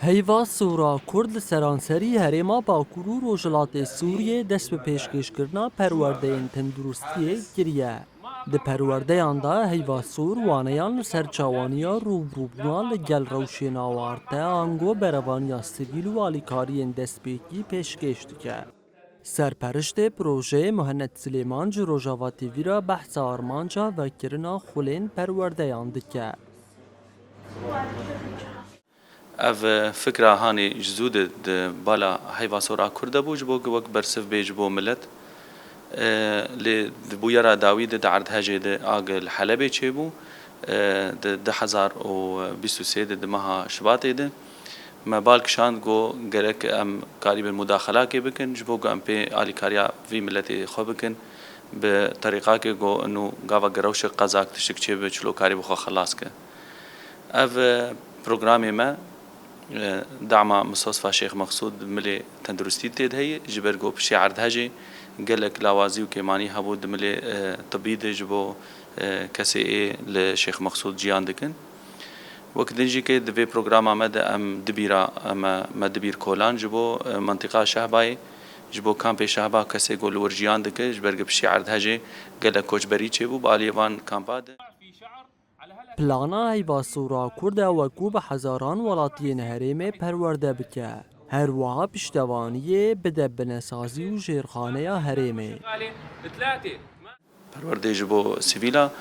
هیوا سورا کرد سرانسری هرێما باکوور و ڕۆژهەڵاتی سووریێ دەست بە پێشکەشکردنا پەروەردەیەن تەندروستیê kiriye. Di perwerdeyan da heyva sor waneyan li ser çawaniya rûbirûbûna li gel rewşên awarte ango berevaniya sivîl û alîkariyên destpêkî pêşkêş dike. Serperiştê projeyê Muhennet Silêman ji Rojava TV ra behsa armanca vekirina xulên perwerdeyan dike. ev fikra hanê ji zû di bala heyva sora Kurd bû ji bo wek bersiv bê ji bo millet. Lê di bûyera dawî de erdhejê de ag li Helebê çêbû di 2023 de di meha Şibatê de me bal kişand got gerek em karî bin mudaxelakê bikin ji bo ku em pê alîkariya vî milletê xwe bikin bi terîqakê got nû gava gerewşek qezak tiştik çêbe çilokarî bixwe xelas ke. Ev programê me دعما مستوصفى شيخ مقصود ملي تندرستي تيد هي جبر جو بشي عرض هجي قالك لاوازي وكيماني هبو دملي طبي جبو كسي لشيخ مقصود جيان دكن وقت دنجي كي دبي بروجرام مدى ام دبيرا ما دبير كولان جبو منطقة شهباي جبو كامبي شهبا كسي قول ورجيان دك جبر بشي عرض هجي قالك كوچ بري چبو باليوان كامباد Plana heyva sora Kurd e wekû bi hezaran welatiyên herêmê perwerde bike. Her wiha piştevaniyê bide binesazî û jêrxaneya herêmê. Perwerdê ji bo sivîla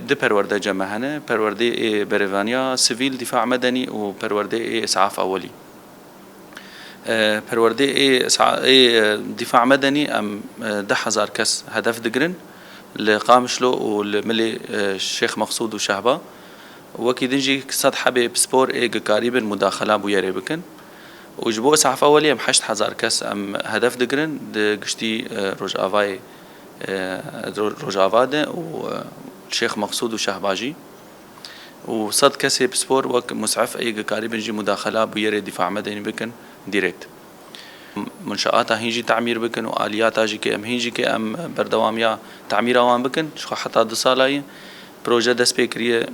di perwerdece me hene perwerdê berevaniya sivîl dîfa medenî û perwerdê isaf awelî. Perwerdê dîfa medenî em 10,000 kes hedef digirin li Qamişlo û li milê Şêx Mexsûd û Şehba wekî din jî 100 hebê pispor karî bin mudaxela bûyerê bikin û ji bo isaf awelî em 8,000 kes em hedef digirin di giştî Rojava de û Şêx Mexsûd û Şehba jî û 100 kesê pispor wek mus'ef karî bin jî mudaxela bûyerê dîfa medenî bikin direkt. منشآت هنجي تعمير بكن وآليات هاجي كي ام هنجي كي ام بردواميا تعمير اوان بكن شخو حتى 2 سالاي بروجه دست بكريه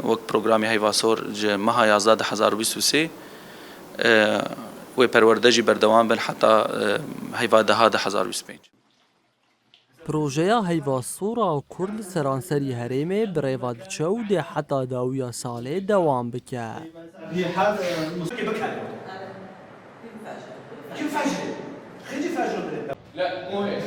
وقت برنامج هيوا سور ج مها 11023 و پروردجي بردوام بن حتى هيوا ده 1025 Projeya heyva sora Kurd seranserî herêmê bi rêva diçe û dê heta dawiya salê dewam bike. كيف فجر؟ خلي فجر لا مو هيك